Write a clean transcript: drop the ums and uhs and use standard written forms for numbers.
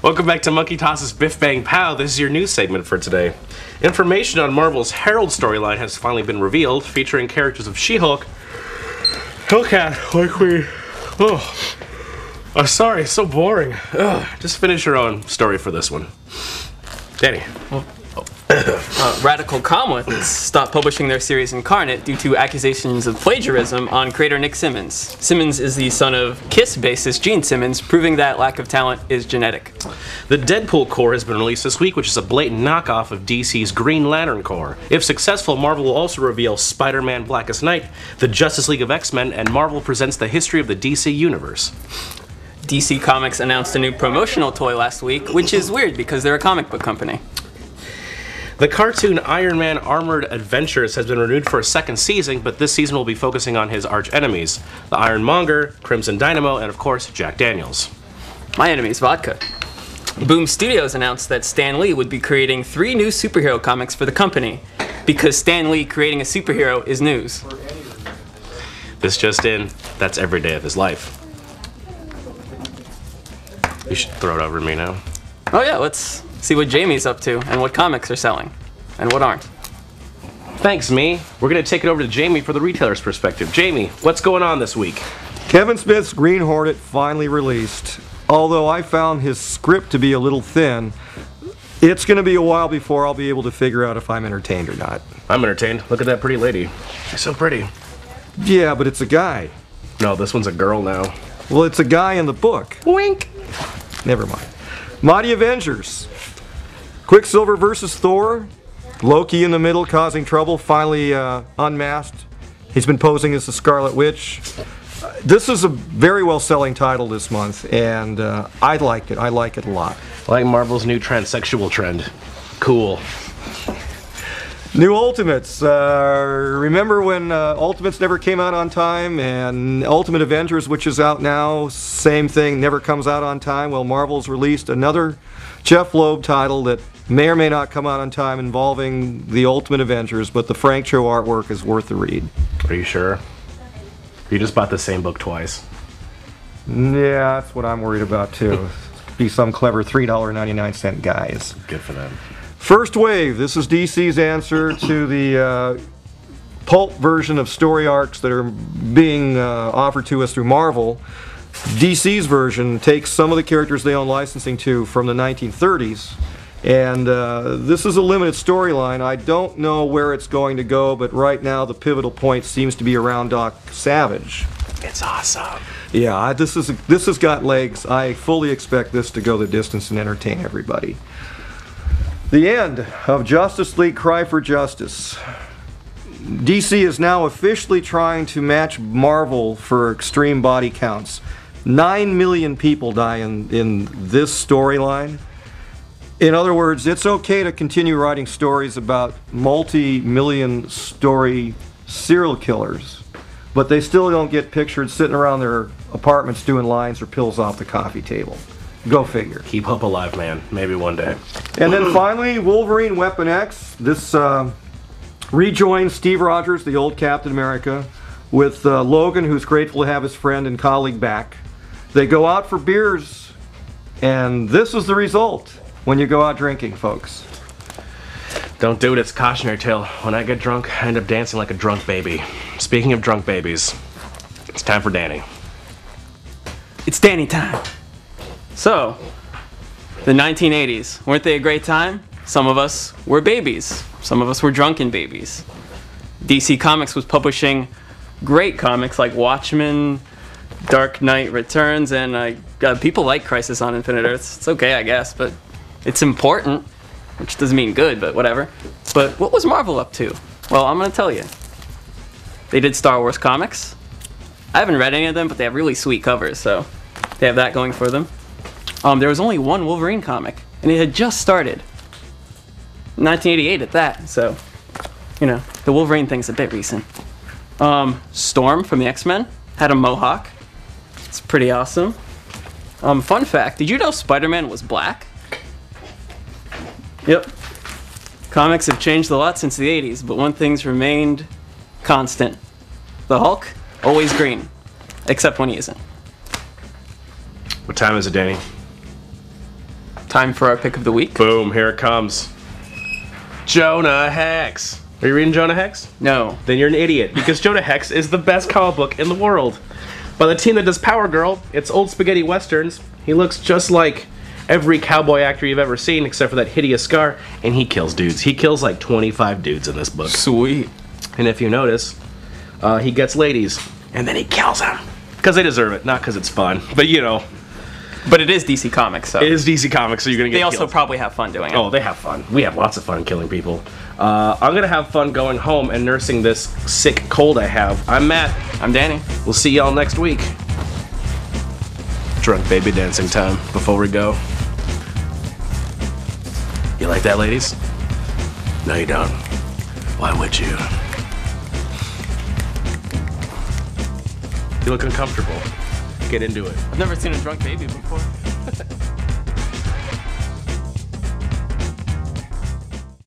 Welcome back to Monkey Toss's Biff Bang Pow. This is your news segment for today. Information on Marvel's Herald storyline has finally been revealed, featuring characters of She-Hulk, Hellcat, like we... Oh, I'm sorry, it's so boring. Ugh. Just finish your own story for this one. Danny. Radical Comics stopped publishing their series Incarnate due to accusations of plagiarism on creator Nick Simmons. Simmons is the son of Kiss bassist Gene Simmons, proving that lack of talent is genetic. The Deadpool Corps has been released this week, which is a blatant knockoff of DC's Green Lantern Corps. If successful, Marvel will also reveal Spider-Man Blackest Night, the Justice League of X-Men, and Marvel presents the history of the DC Universe. DC Comics announced a new promotional toy last week, which is weird because they're a comic book company. The cartoon Iron Man Armored Adventures has been renewed for a second season, but this season will be focusing on his arch-enemies, the Ironmonger, Crimson Dynamo, and of course, Jack Daniels. My enemy's vodka. Boom Studios announced that Stan Lee would be creating 3 new superhero comics for the company, because Stan Lee creating a superhero is news. This just in, that's every day of his life. You should throw it over to me now. Oh yeah, let's see what Jamie's up to and what comics are selling and what aren't. Thanks, me. We're going to take it over to Jamie for the retailer's perspective. Jamie, what's going on this week? Kevin Smith's Green Hornet finally released. Although I found his script to be a little thin, it's going to be a while before I'll be able to figure out if I'm entertained or not. I'm entertained. Look at that pretty lady. She's so pretty. Yeah, but it's a guy. No, this one's a girl now. Well, it's a guy in the book. Wink. Never mind. Mighty Avengers. Quicksilver versus Thor. Loki in the middle causing trouble, finally unmasked. He's been posing as the Scarlet Witch. This is a very well-selling title this month, and I liked it. I like it a lot. I like Marvel's new transsexual trend. Cool. New Ultimates. Remember when Ultimates never came out on time, and Ultimate Avengers, which is out now, same thing, never comes out on time? Well, Marvel's released another Jeff Loeb title that may or may not come out on time involving the Ultimate Avengers, but the Frank Cho artwork is worth the read. Are you sure? You just bought the same book twice. Yeah, that's what I'm worried about too. Be some clever $3.99 guys. Good for them. First Wave. This is DC's answer to the pulp version of story arcs that are being offered to us through Marvel. DC's version takes some of the characters they own licensing to from the 1930s, and this is a limited storyline. I don't know where it's going to go, but right now the pivotal point seems to be around Doc Savage. It's awesome. Yeah, this has got legs. I fully expect this to go the distance and entertain everybody. The end of Justice League Cry for Justice. DC is now officially trying to match Marvel for extreme body counts. 9 million people die in this storyline. In other words, it's okay to continue writing stories about multi-million story serial killers, but they still don't get pictured sitting around their apartments doing lines or pills off the coffee table. Go figure. Keep hope alive, man. Maybe one day. And then finally, Wolverine Weapon X. This rejoins Steve Rogers, the old Captain America, with Logan, who's grateful to have his friend and colleague back. They go out for beers, and this is the result when you go out drinking, folks. Don't do it, it's cautionary tale. When I get drunk, I end up dancing like a drunk baby. Speaking of drunk babies, it's time for Danny. It's Danny time. So, the 1980s, weren't they a great time? Some of us were babies. Some of us were drunken babies. DC Comics was publishing great comics like Watchmen, Dark Knight Returns, and people like Crisis on Infinite Earths. It's okay, I guess, but it's important, which doesn't mean good, but whatever. But what was Marvel up to? Well, I'm going to tell you. They did Star Wars comics. I haven't read any of them, but they have really sweet covers, so they have that going for them. There was only one Wolverine comic, and it had just started. 1988 at that, so, you know, the Wolverine thing's a bit recent. Storm from the X-Men had a mohawk. It's pretty awesome. Fun fact, did you know Spider-Man was black? Yep. Comics have changed a lot since the 80s, but one thing's remained constant. The Hulk, always green, except when he isn't. What time is it, Danny? Time for our pick of the week. Boom, here it comes. Jonah Hex. Are you reading Jonah Hex? No. Then you're an idiot, because Jonah Hex is the best comic book in the world. By the team that does Power Girl, it's old spaghetti westerns. He looks just like every cowboy actor you've ever seen, except for that hideous scar, and he kills dudes. He kills like 25 dudes in this book. Sweet. And if you notice, he gets ladies, and then he kills them. Because they deserve it, not because it's fun. But you know. But it is DC Comics, so. It is DC Comics, so you're going to get They also killed. probably have fun doing it. Oh, they have fun. We have lots of fun killing people. I'm going to have fun going home and nursing this sick cold I have. I'm Matt. I'm Danny. We'll see y'all next week. Drunk baby dancing time before we go. You like that, ladies? No, you don't. Why would you? You look uncomfortable. Get into it. I've never seen a drunk baby before.